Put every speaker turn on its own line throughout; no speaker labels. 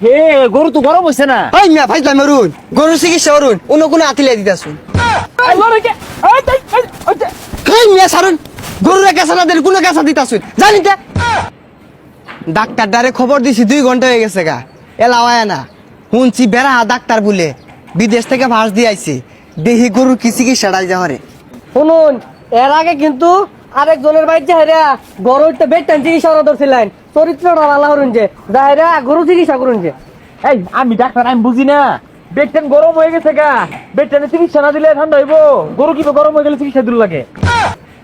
হে গরু তো গরম হইছে না।
ওই মিয়া ফাইজলাম অরুণ, গরুর চিকিৎসা অরুণ, অন্য কোনো আতিলে দিতাছুন। এই মিয়া সারুন, গরুর কেঁচা না দিলে কোনো কেঁচা দিতাছুন জানিতে। ডাক্তার ডারে খবর দিছি 2 ঘন্টা হয়ে গেছে গা, এলাওয়ায় না। শুনছি বেড়া ডাক্তার বলে বিদেশ থেকে ভাস দিয়ে আইছে, দেহি গরুর কি চিকিৎসা ডাই যাওয়ারে।
শুনুন, এর আগে কিন্তু আরেকজনের বাড়িতে হেরা গরুটা বেটান চিকিৎসা ধরছিলেন, চরিত্রটা ভালো করুন যে যাহেরা গরু চিকিৎসা করুন যে।
এই আমি ডাক্তার, আমি বুঝি না। বেটেন গরম হয়ে গেছে গা, বেটেনে চিকিৎসা না দিলে ঠান্ডা হইব। গরু কি গরম হয়ে গেলে চিকিৎসা দিল লাগে।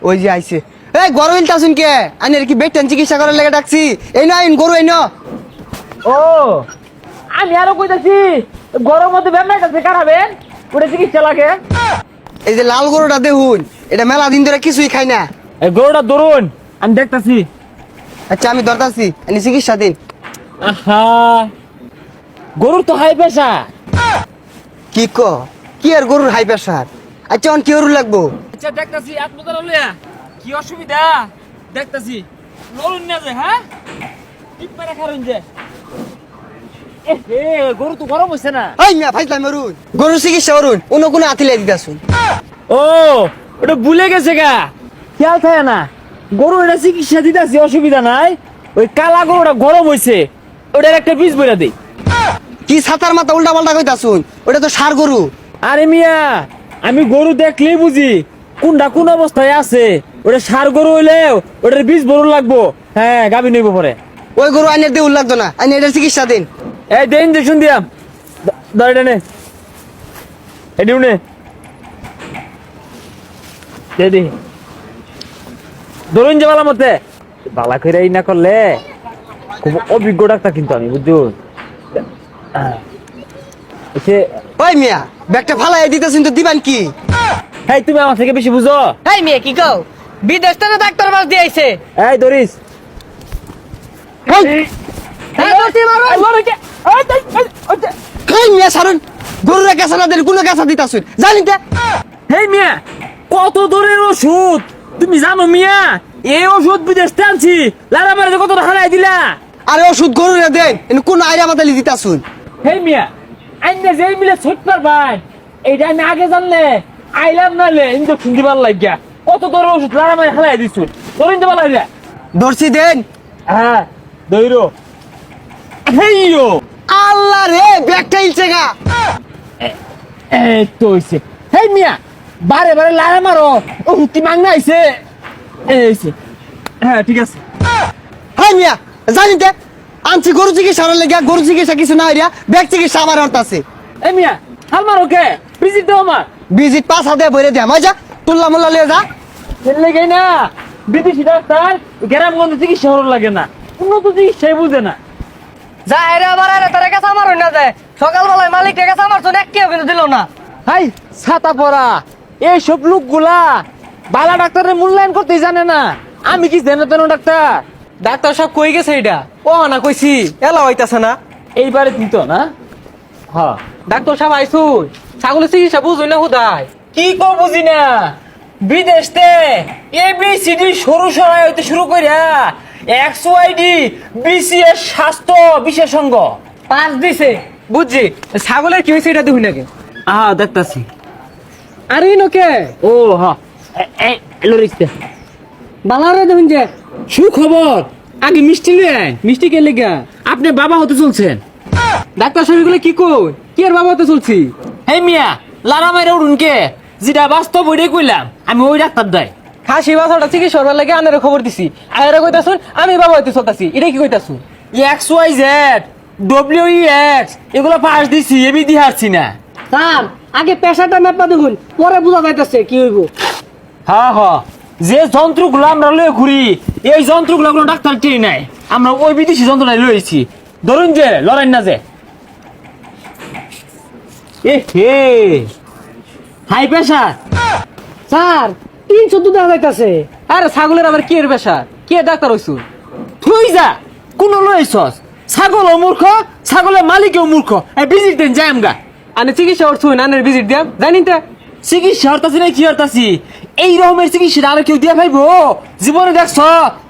ওই যে আইছে, এই গরু ইলতাছুন কে? আইনের কি বেটান চিকিৎসা করার লেগে ডাকছি? এই না আইন গরু আইন।
ও আমি আরো কইতাছি, গরম মধ্যে বেমার কাছে কাটাবেন, ওটা চিকিৎসা লাগে।
এই যে লাল গরুটা দেখুন, এটা মেলা দিন ধরে কিছুই খাই না।
এই গরুটা ধরুন, আমি দেখতাছি।
আচ্ছা আমি দরকারছি, এনে চিকিৎসা দিন।
আহা, গরুর তো হাই প্রেশার।
কি ক? কি আর গরুর হাই প্রেসার? আচ্ছা অন কি গরু লাগবো?
আচ্ছা দেখতাছি, আত্মদার হলে কি অসুবিধা দেখতাছি। লড়ুন না যে, হ্যাঁ টিপ মেরে খারুন যে। এ গরু তো গরম হইছে না।
এই মিয়া ফাইজলাম অরুণ, গরুর চিকিৎসা অরুণ, অন্য কোনো আতিলে দিতাছুন।
ও ওটা ভুলে গেছে গা, খেয়াল থাকে না। গরু এটা চিকিৎসা দিতেছি, অসুবিধা নাই। ওই কালা গরুটা গরম হইছে, ওটার একটা বীজ বইরা দেই।
কি ছাতার মাথা উল্টা পাল্টা কইতাছুন? ওটা তো ষাঁড় গরু।
আরে মিয়া, আমি গরু দেখলেই বুঝি কোনটা কোন অবস্থায় আছে। ওটা ষাঁড় গরু হইলেও ওটার বীজ বড় লাগবো। হ্যাঁ গাভী নইব পরে।
ওই গরু আইনের দেউল লাগতো না, আইনে এটার চিকিৎসা দিন।
এই দে ইঞ্জেকশন দিয়াম, ধর এটা নে, এটিও নে, দে দি ধরুন যে বালা মতে। বালা করে এই না করলে খুব অভিজ্ঞ ডাক্তার কিন্তু আমি, বুঝুন।
ওই মিয়া ব্যাগটা ফালাই দিতাছুন তো দিবান কি?
হ্যাঁ তুমি আমার থেকে বেশি বুঝো।
এই মেয়ে কি কও, বিদেশ থেকে ডাক্তার বাস দিয়ে আইছে।
এই ধরিস।
এই মিয়া সারুন, গরুর কেঁচা না দিলে কোনো কেঁচা দিতাছুন জানিতে।
হেই মিয়া, কত দূরের ওষুধ তুমি জানো মিয়া? এই ওষুধ বিদেশ থেকে আনছি, লারা মারে কত হারাই দিলা।
আরে ওষুধ গরুরে দেন, এনে কোন আইরা মাতালি দিতাছুন।
হেই মিয়া, আইনে যেই মিলে ছুট পারবাই, এইটা আমি আগে জানলে আইলাম নালে ইঞ্জেকশন দিবার লাগিয়া। কত দূরের ওষুধ লারা মারে হারাই দিছুন, ধরিন দিবার লাগিয়া।
ধরছি দেন।
হ্যাঁ দইরো। হেইও
আল্লাহ রে, ব্যাগটা ইলছে গা।
এই তো হইছে। হেই মিয়া, বারে বারে লারা মারো, ওষুধ কি মাংনা আইছে? এইছে, হ্যাঁ ঠিক আছে।
হ্যাঁ মিয়া জানিতে, আনছি গরু চিকিৎসা করার লেগে, গরু চিকিৎসা কিছু না হইয়া ব্যাগ চিকিৎসা আমার অর্থ আছে।
এই মিয়া, হাল মারো কে? ভিজিট দাও আমার।
বিজিট 5,000 ভরে দিয়া মজা তুল্লা মুল্লা লিয়ে যা।
ফেললে গাই না, বিদেশি ডাক্তার গ্রামগঞ্জে চিকিৎসা করার লাগে না, উন্নত চিকিৎসাই বুঝে না।
যাহেরা আবার আরে তারে কাছে আমার না যায়, সকালবেলায় মালিকের কাছে আমার জন্য এক কিন্তু দিল না।
হাই ছাতা পরা এইসব লোকগুলা বালা ডাক্তারের মূল্যায়ন করতে জানে না। আমি কি জানো তেন ডাক্তার?
ডাক্তার সব কই গেছে এটা? ও না কইছি, এলা হইতাছে না।
এইবারে দিত না। হ্যাঁ
ডাক্তার সাহেব আইসু, ছাগলের চিকিৎসা বুঝুই না হুদায়।
কি কর বুঝি না, বিদেশতে ABCD সরু সরাই হইতে শুরু করিয়া XYD BCS স্বাস্থ্য বিশেষজ্ঞ
পাঁচ দিছে বুঝছি। ছাগলের কি হয়েছে এটা দেখুন নাকি?
দেখতাছি।
আরে নোকে
ও হ্যাঁ, লরিস্তে
বালারে দেখুন যে
সুখবর। আগে মিষ্টি নেন।
মিষ্টি কে লেগা?
আপনি বাবা হতে চলছেন।
ডাক্তার সাহেব গুলো কি কই? কি আর বাবা তো চলছি?
হেই মিয়া, লারা মাইরা উড়ুন কে? যেটা বাস্তব ওইটাই কইলাম, আমি ওই ডাক্তার দেয়।
খাসি বাছাটা চিকিৎসা করবার লাগে আনারে খবর দিছি। আনারে কইতাছুন আমি বাবা হইতে চলতাছি, এটা কি কইতাছুন?
XYZ WEX এগুলো পাস দিছি, এবি দি হারছি না।
স্যার আগে পেশাটা মেপা দেখুন, পরে বোঝা যাইতাছে কি হইব।
হ্যাঁ হ্যাঁ, যে যন্ত্রগুলো আমরা লয়ে ঘুরি, এই যন্ত্রগুলো কোনো ডাক্তার টেনে নাই, আমরা ওই বিদেশি যন্ত্রটাই লয়েছি। ধরুন যে লড়াই না যে এ হে হাই প্রেশার।
স্যার 300 দেখা যাইতাছে। আরে ছাগলের আবার কি এর পেশা? কি এর ডাক্তার হইছু?
তুই যা কোন লইছস, ছাগলও মূর্খ, ছাগলের মালিকও মূর্খ। ভিজিট দেন যাই আমগা।
আনে চিকিৎসা করছুন, আনের ভিজিট দিয়াম জানিন তা।
চিকিৎসা হরতাছি না কি হরতাছি, এই রকমের চিকিৎসা আর কেউ দিয়ে পাইবো জীবনে দেখছ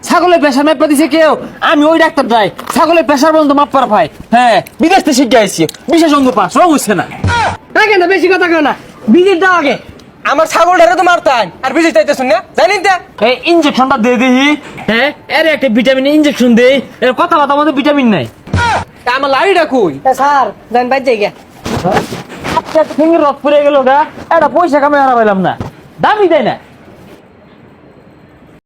ছাগলের প্রেশার মাপা দিছে কেউ আমি ওই ডাক্তার যাই ছাগলের প্রেশার পর্যন্ত মাপ পার ভাই হ্যাঁ বিদেশ থেকে শিখে আইছি বিশেষ অঙ্গ পাস রং হচ্ছে না
আগে না বেশি কথা কেউ না ভিজিট দাও আগে
আমার ছাগলটারে তো মারতাম আর বিজি চাইতে শুন না জানিন তে
এই ইনজেকশনটা দিয়ে দিহি হ্যাঁ এর একটা ভিটামিন ইনজেকশন দেই এর কথা কথা মধ্যে ভিটামিন নাই
আমার লাড়িটা কই
স্যার যান বাইর যাই গিয়া
একটা ফিঙ্গার রথ পড়ে গেল গা এটা পয়সা কামাই হারা পাইলাম না দামি দেয় না